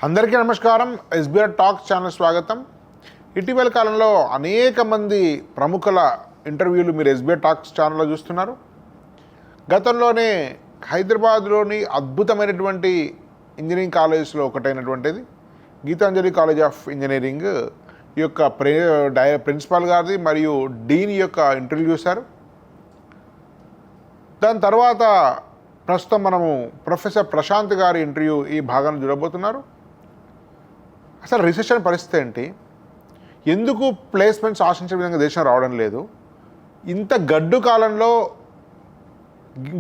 అందరికీ నమస్కారం. SBR talks channel స్వాగతం. ఇటీవల కాలంలో అనేక మంది ప్రముఖుల ఇంటర్వ్యూలు మీరు ఎస్బీఆర్ టాక్స్ ఛానల్లో చూస్తున్నారు. గతంలోనే హైదరాబాద్లోని అద్భుతమైనటువంటి ఇంజనీరింగ్ కాలేజెస్లో ఒకటైనటువంటిది గీతాంజలి కాలేజ్ ఆఫ్ ఇంజనీరింగ్ ఈ యొక్క ప్రిన్సిపాల్ గారిది మరియు డీన్ యొక్క ఇంటర్వ్యూ చూశారు. దాని తర్వాత ప్రస్తుతం మనము ప్రొఫెసర్ ప్రశాంత్ గారి ఇంటర్వ్యూ ఈ భాగాన్ని చూడబోతున్నారు. అసలు రిసెషన్ పరిస్థితి ఏంటి, ఎందుకు ప్లేస్మెంట్స్ ఆశించే విధంగా దేశం రావడం లేదు, ఇంత గడ్డు కాలంలో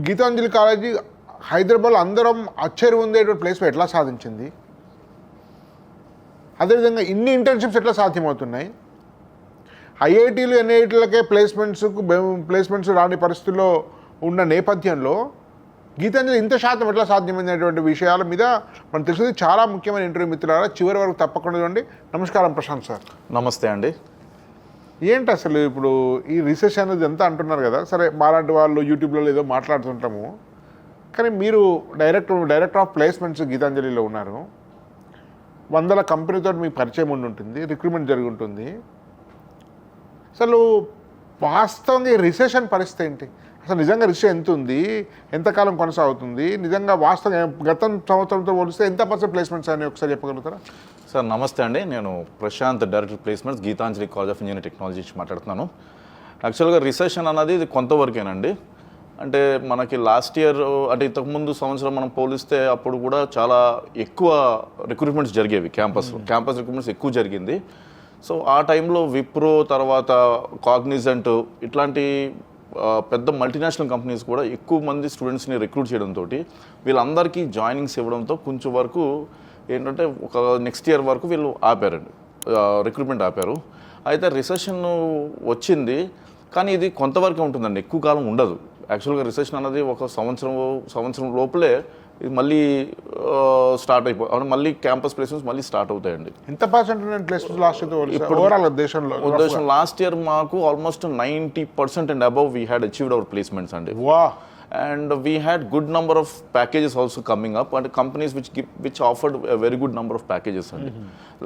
గీతాంజలి కాలేజీ హైదరాబాద్లో అందరం ఆశ్చర్యం ఉండేటువంటి ప్లేస్మెంట్ ఎట్లా సాధించింది, అదేవిధంగా ఇన్ని ఇంటర్న్షిప్స్ ఎట్లా సాధ్యమవుతున్నాయి, ఐఐటీలు ఎన్ఐటీలకే ప్లేస్మెంట్స్ రాని పరిస్థితుల్లో ఉన్న నేపథ్యంలో గీతాంజలి ఇంత శాతం ఎట్లా సాధ్యమైనటువంటి విషయాల మీద మనం తెలిసింది చాలా ముఖ్యమైన ఇంటర్వ్యూ మిత్రులారా. చివరి వరకు తప్పకుండా చూడండి. నమస్కారం ప్రశాంత్ సార్. నమస్తే అండి. ఏంటి అసలు ఇప్పుడు ఈ రీసెర్చ్ అనేది ఎంత అంటున్నారు కదా, సరే మాలాంటి వాళ్ళు యూట్యూబ్లో ఏదో మాట్లాడుతుంటాము, కానీ మీరు డైరెక్టర్ ఆఫ్ ప్లేస్మెంట్స్ గీతాంజలిలో ఉన్నారు. వందల కంపెనీతో మీకు పరిచయం ఉంటుంది, రిక్రూట్మెంట్ జరిగి ఉంటుంది. అసలు వాస్తవంగా ఈ రిసెషన్ పరిస్థితి ఏంటి, అసలు నిజంగా రిసెషన్ ఎంత ఉంది, ఎంతకాలం కొనసాగుతుంది, నిజంగా వాస్తవంగా గతం సంవత్సరంతో పోలిస్తే ఎంత పర్సెంట్ ప్లేస్మెంట్స్ అని ఒకసారి చెప్పగలుగుతారా? సార్ నమస్తే అండి. నేను Prashanth, director placements Gitanjali college of engineering technology నుంచి మాట్లాడుతున్నాను. యాక్చువల్గా రిసెషన్ అన్నది ఇది కొంతవరకేనండి. అంటే మనకి లాస్ట్ ఇయర్ అంటే ఇంతకుముందు సంవత్సరం మనం పోలిస్తే అప్పుడు కూడా చాలా ఎక్కువ రిక్రూట్మెంట్స్ జరిగేవి. క్యాంపస్ రిక్రూట్మెంట్స్ ఎక్కువ జరిగింది. సో ఆ టైంలో విప్రో, తర్వాత కాగ్నిజెంట్ ఇట్లాంటి పెద్ద మల్టీనేషనల్ కంపెనీస్ కూడా ఎక్కువ మంది స్టూడెంట్స్ని రిక్రూట్ చేయడంతో వీళ్ళందరికీ జాయినింగ్స్ ఇవ్వడంతో కొంచెం వరకు ఏంటంటే ఒక నెక్స్ట్ ఇయర్ వరకు వీళ్ళు ఆపారండి, రిక్రూట్మెంట్ ఆపారు. అయితే రిసెషన్ వచ్చింది, కానీ ఇది కొంతవరకే ఉంటుందండి, ఎక్కువ కాలం ఉండదు. యాక్చువల్గా రిసెషన్ అన్నది ఒక సంవత్సరం లోపలే ఇది మళ్ళీ స్టార్ట్ మళ్ళీ క్యాంపస్ ప్లేస్మెంట్స్ మళ్ళీ స్టార్ట్ అవుతాయండి. ఎంత పర్సెంట్ ప్లేస్మెంట్స్ లాస్ట్ ఇప్పుడు దేశంలో లాస్ట్ ఇయర్ మాకు almost 90% and above we had achieved our placements అండి. And we had good number of packages also coming up, and companies which offered a very good number of packages అండి.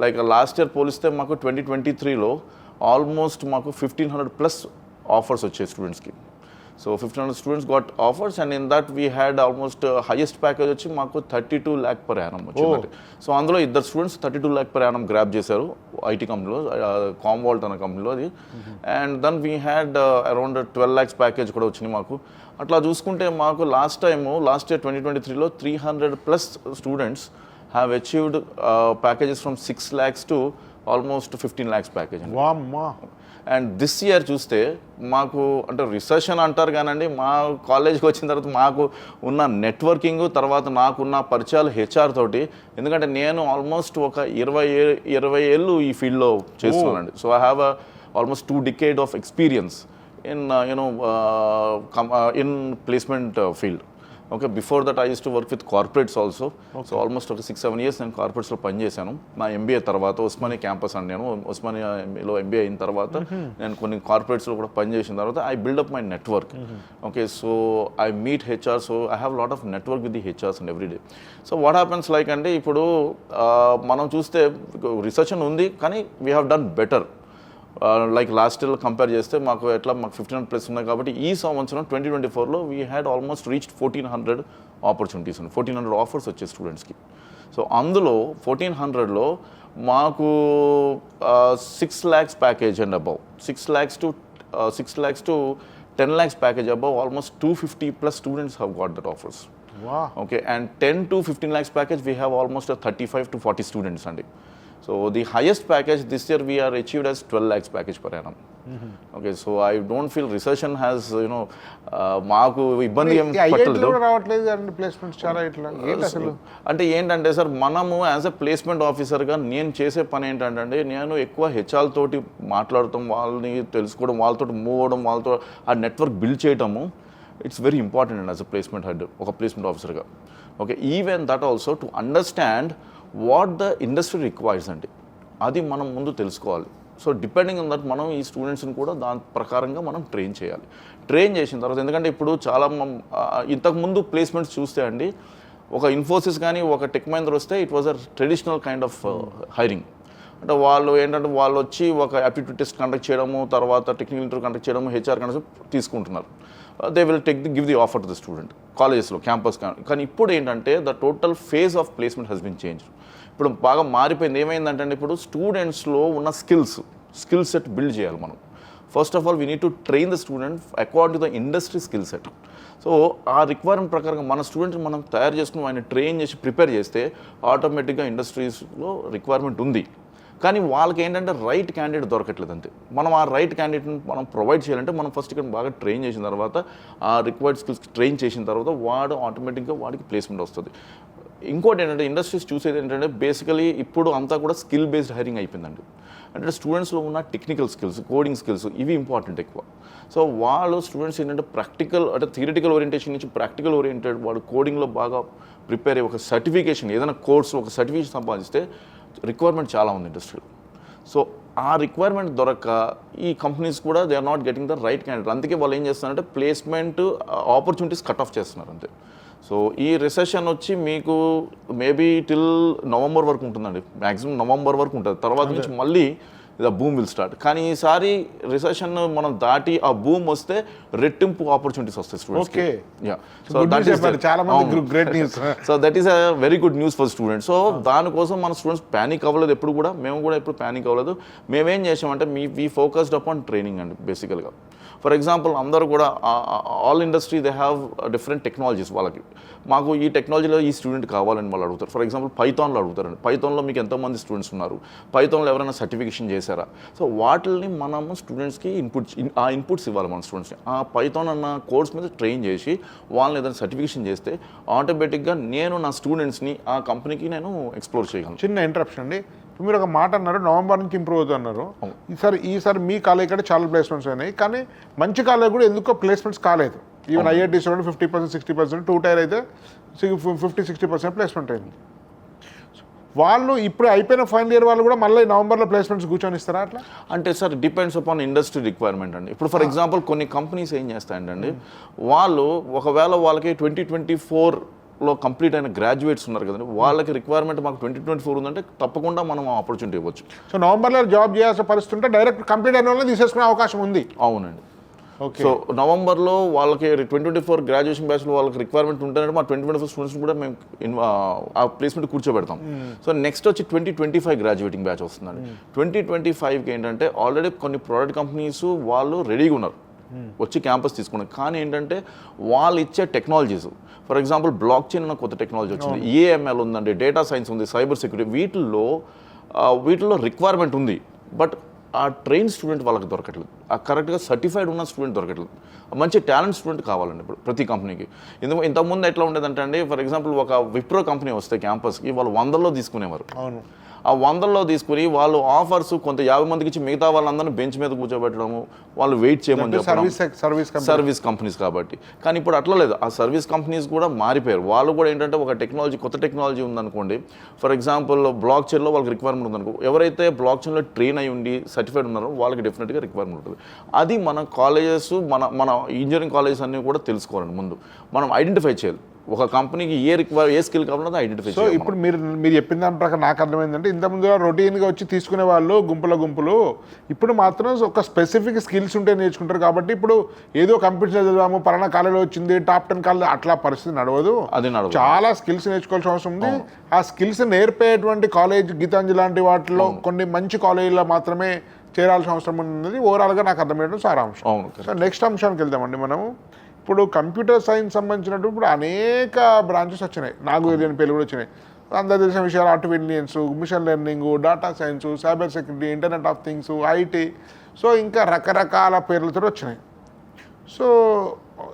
Like last year పోలిస్తే మాకు 2023లో almost మాకు 1500 plus offers వచ్చాయి స్టూడెంట్స్కి. So 1500 students got offers, and in that we had almost highest package వచ్చి మాకు 32 lakh per annum వచ్చిందండి. So అందులో ఇద్దరు students 32 lakh per annum grab చేశారు ఐటీ కంపెనీలో, కామ్వాల్ట్ అనే కంపెనీలో అది. And then we had around 12 lakhs package కూడా వచ్చింది మాకు. అట్లా చూసుకుంటే మాకు లాస్ట్ ఇయర్ 2023లో 300 plus students have achieved packages from 6 lakhs to almost 15 lakhs package. And this year చూస్తే మాకు అంటే రిసెషన్ అంటారు కానండి, మా కాలేజ్కి వచ్చిన తర్వాత మాకు ఉన్న నెట్వర్కింగ్, తర్వాత నాకున్న పరిచయాలు హెచ్ఆర్ తోటి, ఎందుకంటే నేను ఆల్మోస్ట్ ఒక 20 ఏళ్ళు ఈ ఫీల్డ్లో చేస్తున్నానండి. So I have almost 2 decades of experience in in placement field. Okay, before that I used to work with corporates also. Okay. So almost ఒక 6-7 years నేను కార్పొరేట్స్లో పనిచేశాను. నా ఎంబీఏ తర్వాత ఉస్మానియా క్యాంపస్ అండి, నేను ఉస్మానియాలో ఎంబీఏ అయిన తర్వాత నేను కొన్ని కార్పొరేట్స్లో కూడా పనిచేసిన తర్వాత I build up my network. Okay, so I meet HR, so I have lot of network with the HRs and everyday. So what happens like అంటే ఇప్పుడు మనం చూస్తే రిసెషన్ ఉంది, కానీ we have done better. Like last ఇయర్లో compare చేస్తే మాకు 1500 plus ఉన్నాయి. కాబట్టి ఈ సంవత్సరం 2024లో we had almost reached 1400 opportunities అండి, 1400 ఆఫర్స్ వచ్చే స్టూడెంట్స్కి. సో అందులో 1400లో మాకు 6 lakhs package and above, 6 lakhs to 10 lakhs package above, almost 250 plus students have got that offers. Okay, and 10 to 15 lakhs package we have almost 35 to 40 students అండి. So the highest package this year we are achieved as 12 lakhs package per annum. Okay, so I don't feel recession has maaku ibbandi em pattaledu రావట్లేదు అండి placements చాలా ఇట్లా ఏంటి అసలు అంటే ఏంటంటే sir, మనము యాజ్ ఎ ప్లేస్మెంట్ ఆఫీసర్గా నేను చేసే పని ఏంటంటే నేను ఎక్కువ హెచ్ఆర్ తోటి మాట్లాడటం, వాళ్ళని తెలుసుకోవడం, వాళ్ళతో మూవ్ అవ్వడం, వాళ్ళతో ఆ నెట్వర్క్ బిల్డ్ చేయటము, ఇట్స్ వెరీ ఇంపార్టెంట్ అండి యాజ్ ఎ ప్లేస్మెంట్ హెడ్, ఒక ప్లేస్మెంట్ ఆఫీసర్గా. Okay, even that also to understand what the industry requires అండి, అది మనం ముందు తెలుసుకోవాలి. సో డిపెండింగ్ ఆన్ దట్ మనం ఈ స్టూడెంట్స్ని కూడా దాని ప్రకారంగా మనం ట్రైన్ చేయాలి. ట్రైన్ చేసిన తర్వాత, ఎందుకంటే ఇప్పుడు చాలా ఇంతకుముందు ప్లేస్మెంట్స్ చూస్తే అండి ఒక ఇన్ఫోసిస్ కానీ ఒక టెక్ మహీంద్రా వస్తే it was a traditional kind of hiring. అంటే వాళ్ళు ఏంటంటే వాళ్ళు వచ్చి ఒక యాప్టిట్యూడ్ టెస్ట్ కండక్ట్ చేయడము, తర్వాత టెక్నికల్ ఇంటర్వ్యూ కండక్ట్ చేయడము, హెచ్ఆర్ కండక్ట్ తీసుకుంటున్నారు. They will give the offer to the student కాలేజెస్లో, క్యాంపస్. కానీ ఇప్పుడు ఏంటంటే the total phase of placement has been change. ఇప్పుడు బాగా మారిపోయింది. ఏమైందంటే ఇప్పుడు స్టూడెంట్స్లో ఉన్న స్కిల్ సెట్ బిల్డ్ చేయాలి మనం. First of all we need to train the student according to the industry skill set. So ఆ రిక్వైర్మెంట్ ప్రకారంగా మన స్టూడెంట్స్ మనం తయారు చేసుకుని ఆయన ట్రైన్ చేసి ప్రిపేర్ చేస్తే ఆటోమేటిక్గా ఇండస్ట్రీస్లో రిక్వైర్మెంట్ ఉంది. కానీ వాళ్ళకి ఏంటంటే రైట్ క్యాండిడేట్ దొరకట్లేదు అంతే. మనం ఆ రైట్ క్యాండిడేట్ని మనం ప్రొవైడ్ చేయాలంటే మనం ఫస్ట్ ఇక్కడ బాగా ట్రైన్ చేసిన తర్వాత, ఆ రిక్వైర్డ్ స్కిల్స్ ట్రైన్ చేసిన తర్వాత వాడు ఆటోమేటిక్గా వాడికి ప్లేస్మెంట్ వస్తుంది. ఇంకోటి ఏంటంటే ఇండస్ట్రీస్ చూసేది ఏంటంటే బేసికలీ ఇప్పుడు అంతా కూడా స్కిల్ బేస్డ్ హైరింగ్ అయిపోయిందండి. అంటే స్టూడెంట్స్లో ఉన్న టెక్నికల్ స్కిల్స్, కోడింగ్ స్కిల్స్ ఇవి ఇంపార్టెంట్ ఎక్కువ. సో వాళ్ళు స్టూడెంట్స్ ఏంటంటే ప్రాక్టికల్ అంటే థియరిటికల్ ఓరియంటేషన్ నుంచి ప్రాక్టికల్ ఓరియంటెడ్ వాడు కోడింగ్లో బాగా ప్రిపేర్ అయ్యి ఒక సర్టిఫికేషన్ ఏదైనా కోర్సు ఒక సర్టిఫికేషన్ సంపాదిస్తే రిక్వైర్మెంట్ చాలా ఉంది ఇండస్ట్రీలో. సో ఆ రిక్వైర్మెంట్ దొరక్క ఈ కంపెనీస్ కూడా they are not getting the right candidate. అందుకే వాళ్ళు ఏం చేస్తున్నారంటే ప్లేస్మెంట్ ఆపర్చునిటీస్ కట్ ఆఫ్ చేస్తున్నారు అంతే. సో ఈ రిసెషన్ వచ్చి మీకు మేబీ టిల్ నవంబర్ వరకు ఉంటుందండి, మ్యాక్సిమం నవంబర్ వరకు ఉంటుంది. తర్వాత నుంచి మళ్ళీ ద బూమ్ విల్ స్టార్ట్. కానీ ఈసారి రిసెషన్ మనం దాటి ఆ బూమ్ వస్తే రెట్టింపు ఆపర్చునిటీస్ వస్తాయి students. So that is a very good news for students. So దానికోసం మన స్టూడెంట్స్ ప్యానిక్ అవ్వలేదు ఎప్పుడు కూడా, మేము కూడా ఎప్పుడు ప్యానిక్ అవ్వలేదు. మేమేం చేసామంటే వీ ఫోకస్డ్ అపాన్ ట్రైనింగ్ అండి బేసికల్గా. ఫర్ ఎగ్జాంపుల్ అందరూ కూడా all industry they have different technologies. వాళ్ళకి మాకు ఈ టెక్నాలజీలో ఈ స్టూడెంట్ కావాలని వాళ్ళు అడుగుతారు. ఫర్ ఎగ్జాంపుల్ పైథాన్లో అడుగుతారండి. పైథాన్లో మీకు ఎంతోమంది స్టూడెంట్స్ ఉన్నారు, పైథాన్లో ఎవరైనా సర్టిఫికేషన్ చేశారా? సో వాటిని మనము స్టూడెంట్స్కి ఇన్పుట్స్ ఇవ్వాలి మన స్టూడెంట్స్కి. ఆ పైథాన్ అన్న కోర్స్ మీద ట్రైన్ చేసి వాళ్ళని ఏదైనా సర్టిఫికేషన్ చేస్తే ఆటోమేటిక్గా నేను నా స్టూడెంట్స్ని ఆ కంపెనీకి నేను ఎక్స్ప్లోర్ చేయగలను. చిన్న ఇంటరప్షన్ అండి, మీరు ఒక మాట అన్నారు నవంబర్ నుంచి ఇంప్రూవ్ అవుతున్నారు. ఈసారి మీ కాలేజ్ కూడా చాలా ప్లేస్మెంట్స్ అయినాయి, కానీ మంచి కాలేజ్ కూడా ఎందుకో ప్లేస్మెంట్స్ కాలేదు. ఈవెన్ ఐఐటీస్ 50%, 60%, 2 టైర్ అయితే 50-60% ప్లేస్మెంట్ అయింది. వాళ్ళు ఇప్పుడు అయిపోయిన ఫైనల్ ఇయర్ వాళ్ళు కూడా మళ్ళీ నవంబర్లో ప్లేస్మెంట్స్ కూర్చొని ఇస్తారా అట్లా? అంటే sir depends upon industry requirement అండి. ఇప్పుడు ఫర్ ఎగ్జాంపుల్ కొన్ని కంపెనీస్ ఏం చేస్తాయంటే వాళ్ళు ఒకవేళ వాళ్ళకి 2024లో కంప్లీట్ అయిన గ్రాడ్యుయేట్స్ ఉన్నారు కదండి, వాళ్ళకి రిక్వైర్మెంట్ మాకు 2024 ఉందంటే తప్పకుండా మనం ఆపర్చునిటీ ఇవ్వచ్చు. సో నవంబర్లో జాబ్ చేయాల్సిన పరిస్థితి ఉంటే డైరెక్ట్ కంప్లీట్ అయిన వాళ్ళని తీసేసుకునే అవకాశం ఉంది. అవునండి. సో నవంబర్లో వాళ్ళకి 2024 గ్రాడ్యుయేషన్ బ్యాచ్లో వాళ్ళకి రిక్వైర్మెంట్ ఉంటుందంటే మా 2024 స్టూడెంట్స్ కూడా మేము ఆ ప్లేస్మెంట్ కూర్చోబెడతాం. సో నెక్స్ట్ వచ్చి 2025 గ్రాడ్యుయేటింగ్ బ్యాచ్ వస్తుందండి. 2025కి ఏంటంటే ఆల్రెడీ కొన్ని ప్రోడక్ట్ కంపెనీస్ వాళ్ళు రెడీగా ఉన్నారు వచ్చి క్యాంపస్ తీసుకున్నారు. కానీ ఏంటంటే వాళ్ళు ఇచ్చే technologies, for example block chain అన్న కొత్త టెక్నాలజీ వచ్చింది, ఏఎంఎల్ ఉందండి, డేటా సైన్స్ ఉంది, సైబర్ సెక్యూరిటీ, వీటిల్లో రిక్వైర్మెంట్ ఉంది. బట్ ఆ ట్రైన్ స్టూడెంట్ వాళ్ళకి దొరకట్లేదు, ఆ కరెక్ట్గా సర్టిఫైడ్ ఉన్న స్టూడెంట్ దొరకట్లేదు. మంచి టాలెంట్ స్టూడెంట్ కావాలండి ఇప్పుడు ప్రతి కంపెనీకి. ఇంతకుముందు ఎట్లా ఉండేదంటే అండి, ఫర్ ఎగ్జాంపుల్ ఒక విప్రో కంపెనీ వస్తే క్యాంపస్కి వాళ్ళు 100లో తీసుకునేవారు. అవును, ఆ 100లో తీసుకుని వాళ్ళు ఆఫర్స్ కొంత 50 మందికి ఇచ్చి మిగతా వాళ్ళందరినీ బెంచ్ మీద కూర్చోబెట్టడము, వాళ్ళు వెయిట్ చేయమని చెప్పడం, సర్వీస్ కంపెనీస్ కాబట్టి. కానీ ఇప్పుడు అట్లా లేదు, ఆ సర్వీస్ కంపెనీస్ కూడా మారిపోయారు. వాళ్ళు కూడా ఏంటంటే ఒక టెక్నాలజీ, కొత్త టెక్నాలజీ ఉందనుకోండి, ఫర్ ఎగ్జాంపుల్ బ్లాక్ చైన్లో వాళ్ళకి రిక్వైర్మెంట్ ఉందనుకో, ఎవరైతే బ్లాక్ చైన్లో ట్రైన్ అయి ఉండి సర్టిఫైడ్ ఉన్నారో వాళ్ళకి డెఫినెట్గా రిక్వైర్మెంట్ ఉంటుంది. అది మన కాలేజెస్, మన ఇంజనీరింగ్ కాలేజెస్ అన్నీ కూడా తెలుసుకోవాలండి. ముందు మనం ఐడెంటిఫై చేయాలి ఒక కంపెనీకి ఏ స్కిల్ కావాలన్నది ఐడెంటిఫై. సో ఇప్పుడు మీరు చెప్పిన దాని ప్రకారం నాకు అర్థమైందంటే ఇంతకుముందు రొటీన్గా వచ్చి తీసుకునే వాళ్ళు గుంపులు, ఇప్పుడు మాత్రం ఒక స్పెసిఫిక్ స్కిల్స్ ఉంటే నేర్చుకుంటారు. కాబట్టి ఇప్పుడు ఏదో కంప్యూటర్ చదివాము, పలానా కాలేజీలో వచ్చింది, టాప్ 10 కాలేజ్, అట్లా పరిస్థితి నడవదు. చాలా స్కిల్స్ నేర్చుకోవాల్సిన అవసరం ఉంది. ఆ స్కిల్స్ నేర్పేటువంటి కాలేజ్ గీతాంజలి లాంటి వాటిలో కొన్ని మంచి కాలేజీలో మాత్రమే చేరాల్సిన అవసరం ఉన్నది ఓవరాల్గా నాకు అర్థమయ్యడం సారాంశం. సో నెక్స్ట్ అంశానికి వెళ్దామండి మనము. ఇప్పుడు కంప్యూటర్ సైన్స్ సంబంధించినట్టు ఇప్పుడు అనేక బ్రాంచెస్ వచ్చినాయి, నాకు తెలియని పేర్లు కూడా వచ్చినాయి. అందరూ తెలిసిన విషయాలు ఆర్టిఫిషియన్స్, machine learning, data science, cyber security, internet of things, IT, so ఇంకా రకరకాల పేర్లతో వచ్చినాయి. సో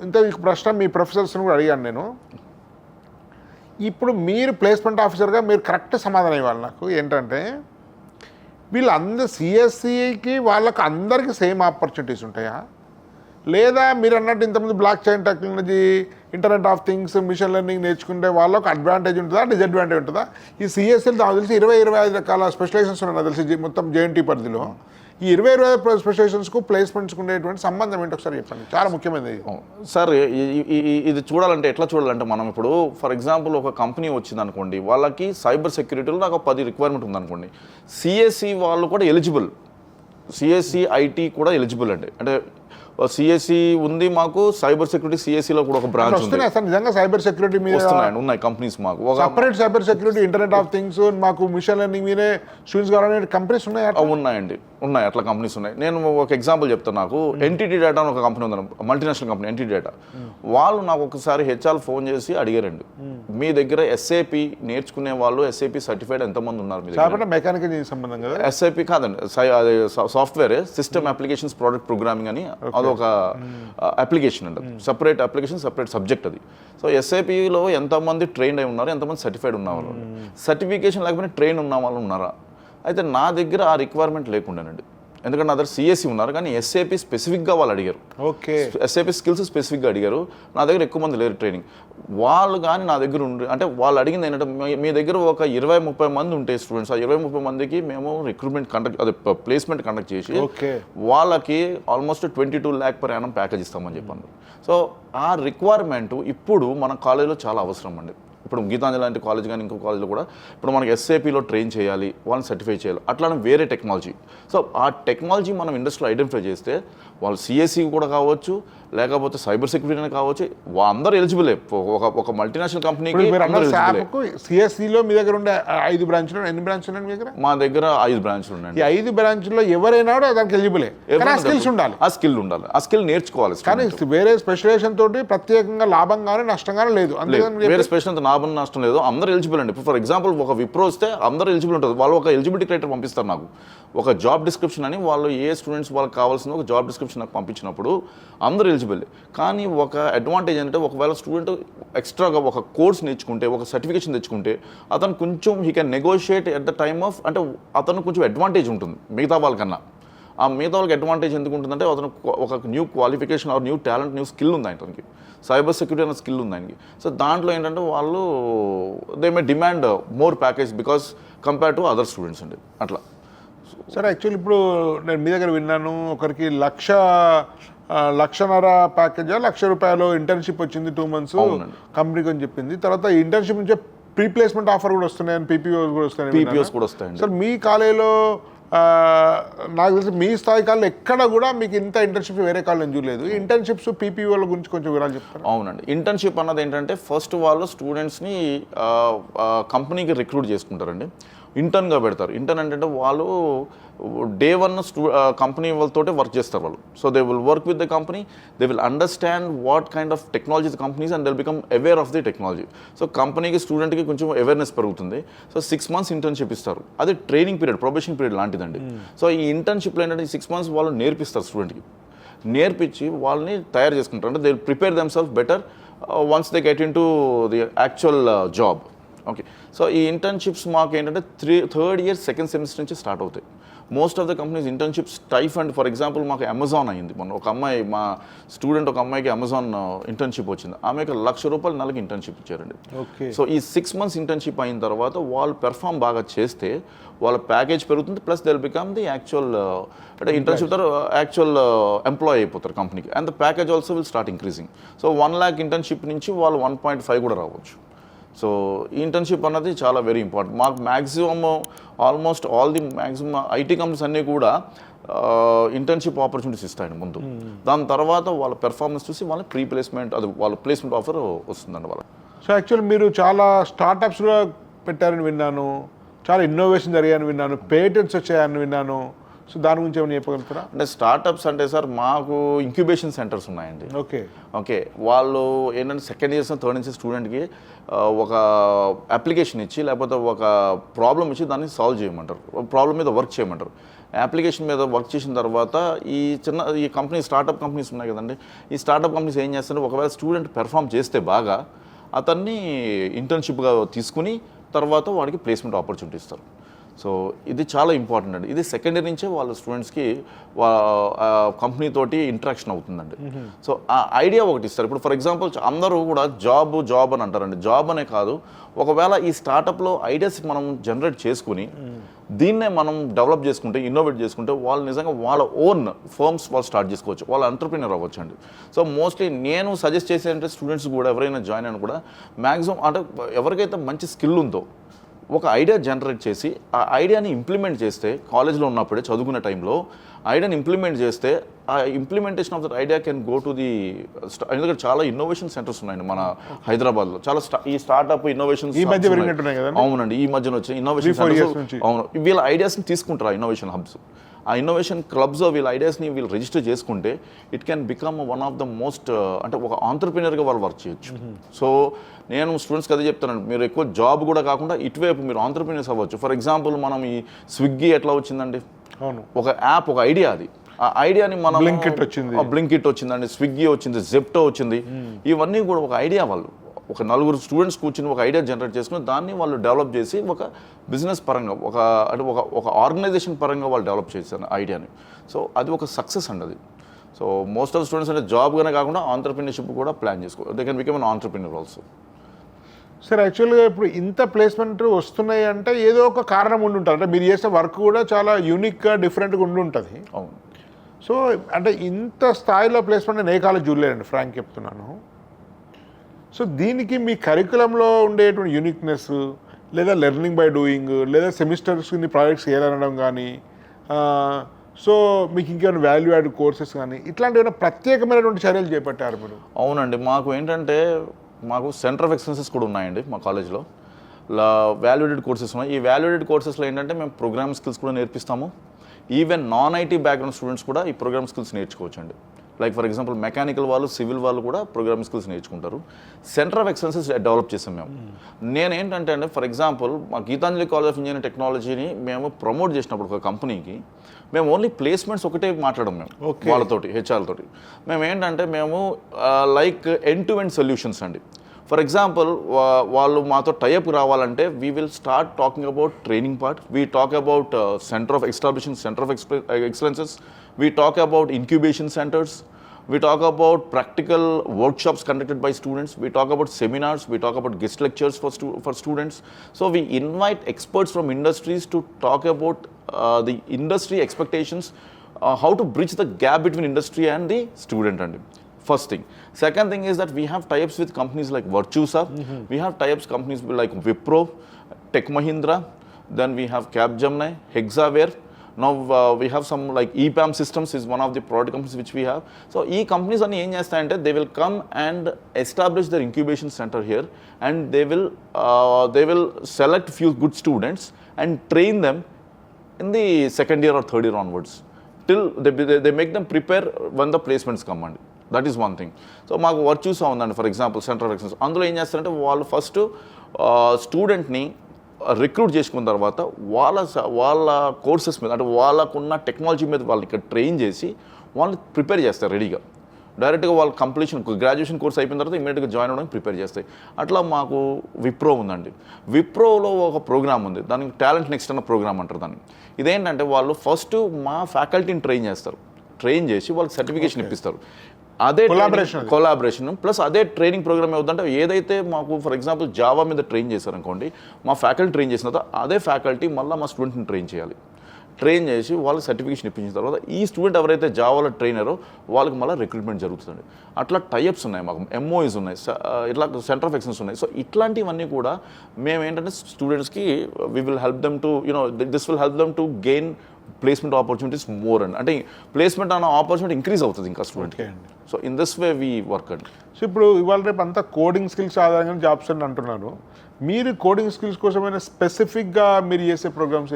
ఇంత ఈ ప్రశ్న మీ ప్రొఫెసర్స్ని కూడా అడిగాను నేను. ఇప్పుడు మీరు ప్లేస్మెంట్ ఆఫీసర్గా మీరు కరెక్ట్ సమాధానం ఇవ్వాలి నాకు. ఏంటంటే వీళ్ళందరూ సిఎస్సికి వాళ్ళకి అందరికీ సేమ్ ఆపర్చునిటీస్ ఉంటాయా, లేదా మీరు అన్నట్టు ఇంతకుముందు block chain technology, internet of things, machine learning నేర్చుకుంటే వాళ్ళకు అడ్వాంటేజ్ ఉంటుందా, డిసడ్వాంటేజ్ ఉంటుందా? ఈ సిఎస్సిలు నాకు తెలిసి 20-25 రకాల స్పెషలైజేషన్స్ ఉన్నాయి నాకు తెలిసి మొత్తం జేఎన్టీ పరిధిలో. ఈ 20 స్పెషలైజేషన్స్కు ప్లేస్మెంట్స్కి ఉండేటువంటి సంబంధం ఏంటి ఒకసారి చెప్పండి, చాలా ముఖ్యమైనది. సార్ ఇది చూడాలంటే ఎట్లా చూడాలంటే మనం ఇప్పుడు ఫర్ ఎగ్జాంపుల్ ఒక కంపెనీ వచ్చింది అనుకోండి, వాళ్ళకి సైబర్ సెక్యూరిటీలో నాకు 10 రిక్వైర్మెంట్ ఉందనుకోండి, సిఎస్సి వాళ్ళు కూడా ఎలిజిబుల్, సిఎస్సి ఐటీ కూడా ఎలిజిబుల్ అంటే సిఎస్సి ఉంది మాకు, సైబర్ సెక్యూరిటీ సిఎస్సిలో కూడా ఒక బ్రాంచ్ ఉంది. నిజంగా సైబర్ సెక్యూరిటీ మీద ఉన్నాయి కంపెనీస్ మాకు, separate cyber security, internet of things, మాకు మిషన్ లెర్నింగ్ మీదే స్టూడెంట్స్ కావాలనే కంపెనీస్ ఉన్నాయండి, అట్లా కంపెనీస్ ఉన్నాయి. నేను ఒక ఎగ్జాంపుల్ చెప్తాను. నాకు ఎన్టీటీ డేటా అని ఒక కంపెనీ ఉంది, మల్టీనేషనల్ కంపెనీ ఎన్టీటీ డేటా. వాళ్ళు నాకు ఒకసారి హెచ్ఆర్ ఫోన్ చేసి అడిగారండి, మీ దగ్గర ఎస్ఏపి నేర్చుకునే వాళ్ళు, ఎస్ఏపి సర్టిఫైడ్ ఎంతమంది ఉన్నారు మీ దగ్గర? మెకానికల్ సంబంధం కదా, ఎస్ఏపి కాదండి, software system applications product programming అని అదొక అప్లికేషన్ అండి, సపరేట్ అప్లికేషన్ సపరేట్ సబ్జెక్ట్ అది. సో ఎస్ఏపిలో ఎంతమంది ట్రైన్ అయి ఉన్నారు, ఎంతమంది సర్టిఫైడ్ ఉన్న వాళ్ళు, సర్టిఫికేషన్ లేకపోతే ట్రైన్ ఉన్న వాళ్ళు ఉన్నారా? అయితే నా దగ్గర ఆ రిక్వైర్మెంట్ లేకుండానండి, ఎందుకంటే నా దగ్గర సిఎస్సి ఉన్నారు కానీ ఎస్ఏపి స్పెసిఫిక్గా వాళ్ళు అడిగారు. ఓకే, ఎస్ఏపి స్కిల్స్ స్పెసిఫిక్గా అడిగారు. నా దగ్గర ఎక్కువ మంది లేరు ట్రైనింగ్ వాళ్ళు, కానీ నా దగ్గర ఉండి అంటే వాళ్ళు అడిగింది ఏంటంటే, మీ దగ్గర ఒక 20-30 మంది ఉంటే స్టూడెంట్స్, ఆ 20-30 మందికి మేము రిక్రూట్మెంట్ ప్లేస్మెంట్ కండక్ట్ చేసి వాళ్ళకి almost 22 lakh per annum package ఇస్తామని చెప్పాను. సో ఆ రిక్వైర్మెంట్ ఇప్పుడు మన కాలేజీలో చాలా అవసరం అండి. ఇప్పుడు గీతాంజలి లాంటి కాలేజ్ కానీ ఇంకో కాలేజ్లో కూడా ఇప్పుడు మనకి ఎస్ఏపిలో ట్రైన్ చేయాలి, వాళ్ళని సర్టిఫై చేయాలి, అట్లానే వేరే టెక్నాలజీ. సో ఆ టెక్నాలజీ మనం ఇండస్ట్రీలో ఐడెంటిఫై చేస్తే వాళ్ళు సిఎస్సి కూడా కావచ్చు, లేకపోతే సైబర్ సెక్యూరిటీ అని కావచ్చు, అందరూ ఎలిజిబులే. ఒక మల్టీనేషనల్ కంపెనీకి సిఎస్సిలో మీ దగ్గర ఉండే 5 బ్రాంచ్లు, ఎన్ని బ్రాంచ్లు ఉన్నాయి మీ దగ్గర? మా దగ్గర 5 బ్రాంచ్లు ఉన్నాయి. ఈ 5 బ్రాంచ్ల్లో ఎవరైనా దానికి ఎలిజిబులే, స్కిల్స్ ఉండాలి, ఆ స్కిల్ ఉండాలి, ఆ స్కిల్ నేర్చుకోవాలి. కానీ వేరే స్పెషలైజేషన్ తోటి ప్రత్యేకంగా లాభంగానే నష్టంగానే లేదు, వేరే స్పెషల్ లాభం నష్టం లేదు, అందరూ ఎలిజిబుల్ అండి. ఇప్పుడు ఫర్ ఎగ్జాంపుల్ ఒక విప్రో వస్తే అందరూ ఎలిజిబుల్ ఉంటుంది. వాళ్ళు ఒక ఎలిజిబిలిటీ క్రైటీరియా పంపిస్తారు నాకు, ఒక జాబ్ డిస్క్రిప్షన్ అని, వాళ్ళు ఏ స్టూడెంట్స్ వాళ్ళకి కావాల్సిన ఒక జాబ్ డిస్క్రిప్షన్ నాకు పంపించినప్పుడు అందరూ ఎలిజిబుల్. కానీ ఒక అడ్వాంటేజ్ అంటే, ఒకవేళ స్టూడెంట్ ఎక్స్ట్రాగా ఒక కోర్స్ నేర్చుకుంటే, ఒక సర్టిఫికేషన్ తెచ్చుకుంటే, అతను కొంచెం he can negotiate at the time of, అంటే అతను కొంచెం అడ్వాంటేజ్ ఉంటుంది మిగతా వాళ్ళకన్నా. ఆ మిగతా వాళ్ళకి అడ్వాంటేజ్ ఎందుకు ఉంటుందంటే, అతను ఒక new qualification or new talent, new skill ఉంది అతనికి, సైబర్ సెక్యూరిటీ అనే స్కిల్ ఉంది ఆయనకి. సో దాంట్లో ఏంటంటే వాళ్ళు they may demand more package because compare to other students అండి అట్లా. సరే, యాక్చువల్లీ ఇప్పుడు నేను మీ దగ్గర విన్నాను, ఒకరికి 1,50,000 ప్యాకేజ్, ₹1,00,000 ఇంటర్న్షిప్ వచ్చింది 2 months కంపెనీకి అని చెప్పింది. తర్వాత ఇంటర్న్షిప్ నుంచే ప్రీ ప్లేస్మెంట్ ఆఫర్ కూడా వస్తున్నాయని, పీపీఓస్ కూడా వస్తాయి. సార్ మీ కాలేజీలో నాకు తెలిసి మీ స్థాయి కాలంలో ఎక్కడ కూడా మీకు ఇంత ఇంటర్న్షిప్ వేరే కాలేజ్ చూడలేదు. ఇంటర్న్షిప్స్ పీపీఓల గురించి కొంచెం వివరాలు చెప్తారు? అవునండి, ఇంటర్న్షిప్ అన్నది ఏంటంటే, ఫస్ట్ వాళ్ళు స్టూడెంట్స్ని కంపెనీకి రిక్రూట్ చేసుకుంటారండి, ఇంటర్న్గా పెడతారు. ఇంటర్న్ అంటే వాళ్ళు day 1 కంపెనీ వాళ్ళతోటే వర్క్ చేస్తారు వాళ్ళు. So they will work with the company, they will understand what kind of technologies companies and they will become aware of the technology. So కంపెనీకి స్టూడెంట్కి కొంచెం అవేర్నెస్ పెరుగుతుంది. సో 6 months ఇంటర్న్షిప్ ఇస్తారు, అది training period, probation period లాంటిదండి. So ఈ ఇంటర్న్షిప్లో ఏంటంటే 6 months వాళ్ళు నేర్పిస్తారు, స్టూడెంట్కి నేర్పించి వాళ్ళని తయారు చేసుకుంటారు. అంటే they will prepare themself better once they get in to the actual job. Okay, so ఈ ఇంటర్న్షిప్స్ మాకు ఏంటంటే 3rd year 2nd semester నుంచి స్టార్ట్ అవుతాయి. Most of the companies internship stipend. For example మాకు అమెజాన్ అయ్యింది మొన్న, ఒక అమ్మాయి, మా స్టూడెంట్ ఒక అమ్మాయికి అమెజాన్ ఇంటర్న్షిప్ వచ్చింది, ఆమెకి ₹1,00,000 నెలకి ఇంటర్న్షిప్ ఇచ్చారండి. సో ఈ 6 months ఇంటర్న్షిప్ అయిన తర్వాత వాళ్ళు పెర్ఫామ్ బాగా చేస్తే వాళ్ళ ప్యాకేజ్ పెరుగుతుంది, plus they will become the actual, అంటే ఇంటర్న్షిప్ తర్వాత యాక్చువల్ ఎంప్లాయ్ అయిపోతారు కంపెనీకి, and the package also will start increasing. So 1 lakh internship నుంచి వాళ్ళు 1.5 కూడా రావచ్చు. సో ఈ ఇంటర్న్షిప్ అన్నది చాలా వెరీ ఇంపార్టెంట్. మాకు maximum almost all the maximum IT companies అన్నీ కూడా ఇంటర్న్షిప్ ఆపర్చునిటీస్ ఇస్తాయండి ముందు. దాని తర్వాత వాళ్ళ పెర్ఫార్మెన్స్ చూసి వాళ్ళ ప్రీ ప్లేస్మెంట్, అది వాళ్ళ ప్లేస్మెంట్ ఆఫర్ వస్తుందండి వాళ్ళ. సో యాక్చువల్ మీరు చాలా స్టార్టప్స్లో పెట్టారని విన్నాను, చాలా ఇన్నోవేషన్ జరిగాయని విన్నాను, పేటెంట్స్ వచ్చాయని విన్నాను. సో దాని గురించి ఏమైనా చెప్పగలుగుతారా? అంటే స్టార్టప్స్ అంటే సార్ మాకు ఇంక్యుబేషన్ సెంటర్స్ ఉన్నాయండి. ఓకే, వాళ్ళు ఏంటంటే 2nd year 3rd year స్టూడెంట్కి ఒక అప్లికేషన్ ఇచ్చి, లేకపోతే ఒక ప్రాబ్లం ఇచ్చి దాన్ని సాల్వ్ చేయమంటారు, ప్రాబ్లం మీద వర్క్ చేయమంటారు. అప్లికేషన్ మీద వర్క్ చేసిన తర్వాత ఈ కంపెనీ, స్టార్టప్ కంపెనీస్ ఉన్నాయి కదండి, ఈ స్టార్టప్ కంపెనీస్ ఏం చేస్తారంటే, ఒకవేళ స్టూడెంట్ పెర్ఫామ్ చేస్తే బాగా అతన్ని ఇంటర్న్షిప్గా తీసుకుని తర్వాత వాడికి ప్లేస్మెంట్ ఆపర్చునిటీ ఇస్తారు. సో ఇది చాలా ఇంపార్టెంట్ అండి. ఇది సెకండ్ ఇయర్ నుంచే వాళ్ళ స్టూడెంట్స్కి కంపెనీ తోటి ఇంటరాక్షన్ అవుతుందండి. సో ఆ ఐడియా ఒకటి ఇస్తారు. ఇప్పుడు ఫర్ ఎగ్జాంపుల్ అందరూ కూడా జాబ్ అని అంటారండి. జాబ్ అనే కాదు, ఒకవేళ ఈ స్టార్టప్లో ఐడియాస్ మనం జనరేట్ చేసుకుని దీన్నే మనం డెవలప్ చేసుకుంటే, ఇన్నోవేట్ చేసుకుంటే వాళ్ళు నిజంగా వాళ్ళ ఓన్ ఫర్మ్స్ వాళ్ళు స్టార్ట్ చేసుకోవచ్చు, వాళ్ళ ఎంటర్ప్రీనర్ అవ్వచ్చు అండి. సో మోస్ట్లీ నేను సజెస్ట్ చేసే అంటే స్టూడెంట్స్ కూడా ఎవరైనా జాయిన్ అయినా కూడా మ్యాక్సిమం అంటే ఎవరికైతే మంచి స్కిల్ ఉందో ఒక ఐడియా జనరేట్ చేసి ఆ ఐడియాని ఇంప్లిమెంట్ చేస్తే, కాలేజ్లో ఉన్నప్పుడే చదువుకునే టైంలో ఐడియాని ఇంప్లిమెంట్ చేస్తే ఆ implementation of that idea can go to the ఎందుకంటే చాలా ఇన్నోవేషన్ సెంటర్స్ ఉన్నాయండి మన హైదరాబాద్లో. చాలా ఈ స్టార్ట్అప్ ఇన్నోవేషన్ అవునండి, ఈ మధ్యన వచ్చే ఇన్నోవేషన్ సెంటర్స్. అవును, వీళ్ళ ఐడియాస్ని తీసుకుంటారు ఆ ఇన్నోవేషన్ హబ్స్. ఆ ఇన్నోవేషన్ క్లబ్స్ వీళ్ళ ఐడియాస్ని వీళ్ళు రిజిస్టర్ చేసుకుంటే it can become one of the most అంటే ఒక ఆంటర్ప్రీనర్గా వాళ్ళు వర్క్ చేయొచ్చు. సో నేను స్టూడెంట్స్కి అదే చెప్తానండి, మీరు ఎక్కువ జాబ్ కూడా కాకుండా ఇటువైపు మీరు ఆంటర్ప్రీనర్స్ అవ్వచ్చు. ఫర్ ఎగ్జాంపుల్ మనం ఈ స్విగ్గీ ఎట్లా వచ్చిందండి, ఒక యాప్, ఒక ఐడియా. అది ఆ ఐడియాని మనం బ్లింకిట్ వచ్చిందండి, స్విగ్గీ వచ్చింది, జెప్టో వచ్చింది. ఇవన్నీ కూడా ఒక ఐడియా. వాళ్ళు ఒక నలుగురు స్టూడెంట్స్ కూర్చుని ఒక ఐడియా జనరేట్ చేసుకుని దాన్ని వాళ్ళు డెవలప్ చేసి ఒక బిజినెస్ పరంగా ఒక ఆర్గనైజేషన్ పరంగా వాళ్ళు డెవలప్ చేశారు ఐడియాని. సో అది ఒక సక్సెస్ అండి అది. సో మోస్ట్ ఆఫ్ స్టూడెంట్స్ అంటే జాబ్గానే కాకుండా ఆంటర్ప్రీనర్షిప్ కూడా ప్లాన్ చేసుకోవాలి. They can become an entrepreneur also. Sir యాక్చువల్గా ఇప్పుడు ఇంత ప్లేస్మెంట్ వస్తున్నాయి అంటే ఏదో ఒక కారణం ఉండి ఉంటుంది. అంటే మీరు చేసే వర్క్ కూడా చాలా యూనిక్గా డిఫరెంట్గా ఉండి ఉంటుంది. అవును. సో అంటే ఇంత స్థాయిలో ప్లేస్మెంట్ నేను ఏ కాలేజ్ చూడలేదండి, ఫ్రాంక్ చెప్తున్నాను. సో దీనికి మీ కరికులంలో ఉండేటువంటి యూనిక్నెస్, లేదా లెర్నింగ్ బై డూయింగ్, లేదా సెమిస్టర్స్ ప్రాజెక్ట్స్ చేయాలనడం కానీ, సో మీకు ఇంకేమైనా వాల్యూ యాడ్ కోర్సెస్ కానీ ఇట్లాంటి ఏమైనా ప్రత్యేకమైనటువంటి చర్యలు చేపట్టారు మీరు? అవునండి, మాకు ఏంటంటే మాకు సెంటర్ ఆఫ్ ఎక్సలెన్సెస్ కూడా ఉన్నాయండి మా కాలేజ్లో. వాల్యూడెడ్ కోర్సెస్ ఉన్నాయి. ఈ వాల్యూడెడ్ కోర్సెస్లో ఏంటంటే మేము ప్రోగ్రామ్ స్కిల్స్ కూడా నేర్పిస్తాము. Even non IT background students కూడా ఈ ప్రోగ్రామ్ స్కిల్స్ నేర్చుకోవచ్చు అండి. లైక్ ఫర్ ఎగ్జాంపుల్ మెకానికల్ వాళ్ళు, సివిల్ వాళ్ళు కూడా ప్రోగ్రామ్ స్కిల్స్ నేర్చుకుంటారు. సెంటర్ ఆఫ్ ఎక్సలెన్సెస్ డెవలప్ చేసాం మేము. నేనేంటంటే అండి, ఫర్ ఎగ్జాంపుల్ మా గీతాంజలి కాలేజ్ ఆఫ్ ఇంజనీరింగ్ టెక్నాలజీని మేము ప్రమోట్ చేసినప్పుడు ఒక కంపెనీకి మేము ఓన్లీ ప్లేస్మెంట్స్ ఒకటే మాట్లాడడం మేము వాళ్ళతోటి, హెచ్ఆర్ తోటి. మేము ఏంటంటే మేము like end to end solutions అండి. ఫర్ ఎగ్జాంపుల్ వాళ్ళు మాతో టైఅప్ రావాలంటే we will start talking about training part, we talk about centre of establishing centre of excellences, we talk about incubation centers, we talk about practical workshops conducted by students, we talk about seminars, we talk about guest lectures for students. So we invite experts from industries to talk about the industry expectations, how to bridge the gap between industry and the student. And first thing. Second thing is that we have tie-ups with companies like Virtusa, we have tie-ups companies like Wipro, Tech Mahindra, then we have Capgemini, Hexaware. Now we have some like EPAM Systems is one of the product companies which we have. So e companies ani em chestante, they will come and establish their incubation center here, and they will select few good students and train them in the second year or third year onwards till they make them prepare when the placements come. And that is one thing. So maaku Virtusa undandi, for example Center of Excellence, అందులో ఏం చేస్తారంటే వాళ్ళు first స్టూడెంట్ని recruit చేసుకున్న తర్వాత వాళ్ళ courses మీద, అంటే వాళ్ళకున్న టెక్నాలజీ మీద వాళ్ళు ఇక్కడ ట్రైన్ చేసి వాళ్ళని ప్రిపేర్ చేస్తారు రెడీగా. డైరెక్ట్గా వాళ్ళ కంప్లీషన్ గ్రాడ్యుయేషన్ కోర్స్ అయిపోయిన తర్వాత ఇమీడియట్గా జాయిన్ అవ్వడానికి ప్రిపేర్ చేస్తాయి. అట్లా మాకు విప్రో ఉందండి. విప్రోలో ఒక ప్రోగ్రామ్ ఉంది, దానికి టాలెంట్ నెక్స్ట్ అన్న ప్రోగ్రామ్ అంటారు దాన్ని. ఇదేంటంటే వాళ్ళు ఫస్ట్ మా ఫ్యాకల్టీని ట్రైన్ చేస్తారు, ట్రైన్ చేసి వాళ్ళకి సర్టిఫికేషన్ ఇప్పిస్తారు. అదే కొలాబరేషన్ ప్లస్ అదే ట్రైనింగ్ ప్రోగ్రామ్ ఏవుతుందంటే ఏదైతే మాకు ఫర్ ఎగ్జాంపుల్ జావా మీద ట్రైన్ చేశారనుకోండి, మా ఫ్యాకల్టీ ట్రైన్ చేసిన తర్వాత అదే ఫ్యాకల్టీ మళ్ళీ మా స్టూడెంట్ని ట్రైన్ చేయాలి. ట్రైన్ చేసి వాళ్ళకి సర్టిఫికేషన్ ఇప్పించిన తర్వాత ఈ స్టూడెంట్ ఎవరైతే జావాలో ట్రైనరో వాళ్ళకి మళ్ళీ రిక్రూట్మెంట్ జరుగుతుంది. అట్లా టైఅప్స్ ఉన్నాయి, మాకు ఎంఓఈస్ ఉన్నాయి, ఇట్లా సెంటర్ ఆఫ్ ఎక్సలెన్స్ ఉన్నాయి. సో ఇట్లాంటివన్నీ కూడా మేము ఏంటంటే స్టూడెంట్స్కి we will help them to this will help them to gain placement opportunities more and అంటే ప్లేస్మెంట్ అన్న ఆపర్చునిటీ ఇంక్రీజ్ అవుతుంది ఇంకా స్టూడెంట్కి. So in this way we work అండి. సో ఇప్పుడు ఇవాళ రేపు అంతా కోడింగ్ స్కిల్స్ ఆధారంగా జాబ్స్ అని అంటున్నారు. మీరు కోడింగ్ స్కిల్స్ కోసమైనా స్పెసిఫిక్గా మీరు చేసే ప్రోగ్రామ్స్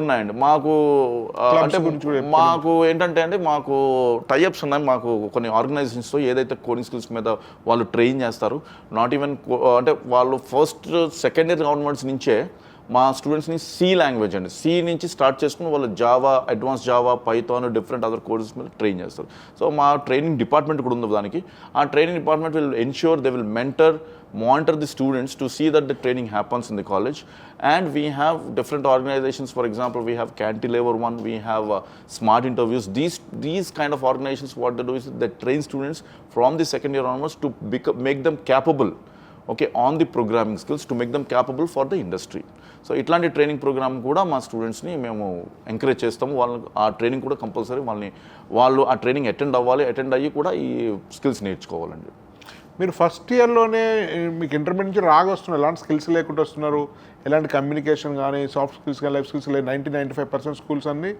ఉన్నాయండి మాకు. అంటే మాకు ఏంటంటే అండి మాకు టైఅప్స్ ఉన్నాయి, మాకు కొన్ని ఆర్గనైజేషన్స్తో ఏదైతే కోడింగ్ స్కిల్స్ మీద వాళ్ళు ట్రైన్ చేస్తారు. నాట్ ఈవెన్ అంటే వాళ్ళు ఫస్ట్ సెకండ్ ఇయర్ గవర్నమెంట్స్ నుంచే మా స్టూడెంట్స్ని సి లాంగ్వేజ్ అండి, సి నుంచి స్టార్ట్ చేసుకుని వాళ్ళు Java, advance Java, Python, different other courses మీద ట్రైన్ చేస్తారు. సో మా ట్రైనింగ్ డిపార్ట్మెంట్ కూడా ఉంది దానికి. ఆ training department will ensure they will monitor the students to see that the training happens in the college. And we have different organizations, for example we have Cantilever one, we have smart interviews. These kind of organizations, what they do is they train students from the second year onwards to make them capable, okay, on the programming skills, to make them capable for the industry. So ఇట్లాంటి training programme కూడా మా స్టూడెంట్స్ని మేము encourage చేస్తాము. వాళ్ళని ఆ training కూడా compulsory వాళ్ళు ఆ ట్రైనింగ్ అటెండ్ అయ్యి కూడా ఈ స్కిల్స్ నేర్చుకోవాలండి. మీరు ఫస్ట్ ఇయర్లోనే మీకు ఇంటర్మీడియట్ నుంచి వస్తున్నారు, ఎలాంటి స్కిల్స్ లేకుండా వస్తున్నారు, ఎలాంటి కమ్యూనికేషన్ కానీ సాఫ్ట్ స్కిల్స్ కానీ లైఫ్ స్కిల్స్ లేదు. 90-95% స్కూల్స్ అన్నీ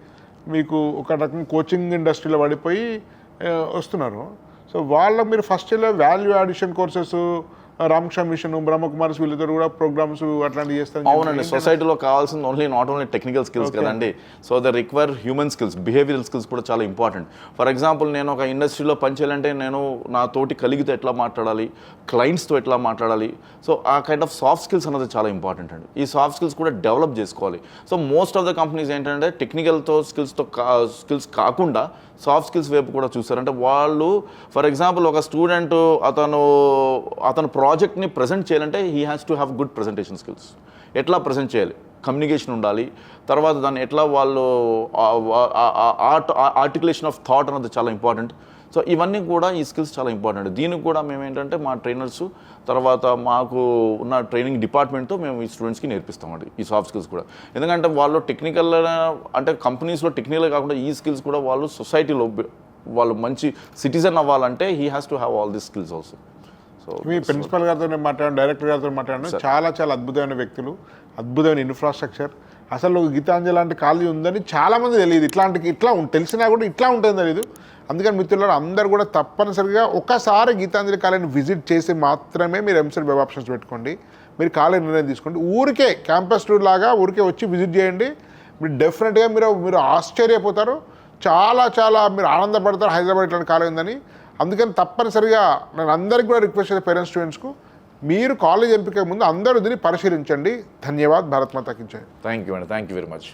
మీకు ఒక రకం కోచింగ్ ఇండస్ట్రీలో పడిపోయి వస్తున్నారు. సో వాళ్ళకి మీరు ఫస్ట్ ఇయర్లో value addition courses, Ramakrishna mission, Brahma Kumaris వీళ్ళతో కూడా ప్రోగ్రామ్స్ అట్లాంటివి చేస్తారు. అవునండి, సొసైటీలో కావాల్సింది నాట్ ఓన్లీ టెక్నికల్ స్కిల్స్ కదండి. So the require human skills, behavioural skills కూడా చాలా ఇంపార్టెంట్. ఫర్ ఎగ్జాంపుల్ నేను ఒక ఇండస్ట్రీలో పనిచేయాలంటే నేను నా తోటి కలిగితే ఎట్లా మాట్లాడాలి, క్లయింట్స్తో ఎట్లా మాట్లాడాలి, సో ఆ కైండ్ ఆఫ్ సాఫ్ట్ స్కిల్స్ అనేది చాలా ఇంపార్టెంట్ అండి. ఈ సాఫ్ట్ స్కిల్స్ కూడా డెవలప్ చేసుకోవాలి. So most of the companies ఏంటంటే టెక్నికల్తో స్కిల్స్ కాకుండా సాఫ్ట్ స్కిల్స్ వైపు కూడా చూస్తారంటే వాళ్ళు, ఫర్ ఎగ్జాంపుల్ ఒక స్టూడెంట్ అతను ప్రాజెక్ట్ని ప్రజెంట్ చేయాలంటే he has to have good presentation skills. ఎట్లా ప్రజెంట్ చేయాలి, కమ్యూనికేషన్ ఉండాలి, తర్వాత దాన్ని ఎట్లా వాళ్ళు ఆర్టికులేషన్ ఆఫ్ థాట్ అనేది చాలా ఇంపార్టెంట్. సో ఇవన్నీ కూడా ఈ స్కిల్స్ చాలా ఇంపార్టెంట్. దీనికి కూడా మేము ఏంటంటే మా ట్రైనర్స్, తర్వాత మాకు ఉన్న ట్రైనింగ్ డిపార్ట్మెంట్తో మేము ఈ స్టూడెంట్స్కి నేర్పిస్తామండి ఈ సాఫ్ట్ స్కిల్స్ కూడా. ఎందుకంటే వాళ్ళు టెక్నికల్ అంటే కంపెనీస్లో టెక్నికల్ కాకుండా ఈ స్కిల్స్ కూడా వాళ్ళు సొసైటీలో వాళ్ళు మంచి సిటిజన్ అవ్వాలంటే he has to have all these skills also. So మీ ప్రిన్సిపల్ గారితో మాట్లాడాను, డైరెక్టర్ గారితో మాట్లాడాను, చాలా అద్భుతమైన వ్యక్తులు, అద్భుతమైన ఇన్ఫ్రాస్ట్రక్చర్. అసలు గీతాంజలి లాంటి కాలేజీ ఉందని చాలామంది తెలియదు. తెలిసినా కూడా ఇట్లా ఉంటుందని తెలియదు. అందుకని మిత్రులు అందరూ కూడా తప్పనిసరిగా ఒకసారి గీతాంజలి కాలేజీని విజిట్ చేసి మాత్రమే మీరు ఎంసెట్ వెబ్ ఆప్షన్స్ పెట్టుకోండి. మీరు కాలేజీ నిర్ణయం తీసుకోండి. ఊరికే క్యాంపస్ టూర్ లాగా ఊరికే వచ్చి విజిట్ చేయండి. మీరు డెఫినెట్గా మీరు ఆశ్చర్యపోతారు, చాలా మీరు ఆనందపడతారు హైదరాబాద్ ఇట్లాంటి కాలేజ్ ఉందని. అందుకని తప్పనిసరిగా నేను అందరికీ కూడా రిక్వెస్ట్ చేసే పేరెంట్స్ స్టూడెంట్స్కు, మీరు కాలేజ్ ఎంపిక ముందు అందరూ దీన్ని పరిశీలించండి. ధన్యవాద్. భారత్ మాతా కీ జై. థ్యాంక్ యూ అండి, థ్యాంక్ యూ వెరీ మచ్.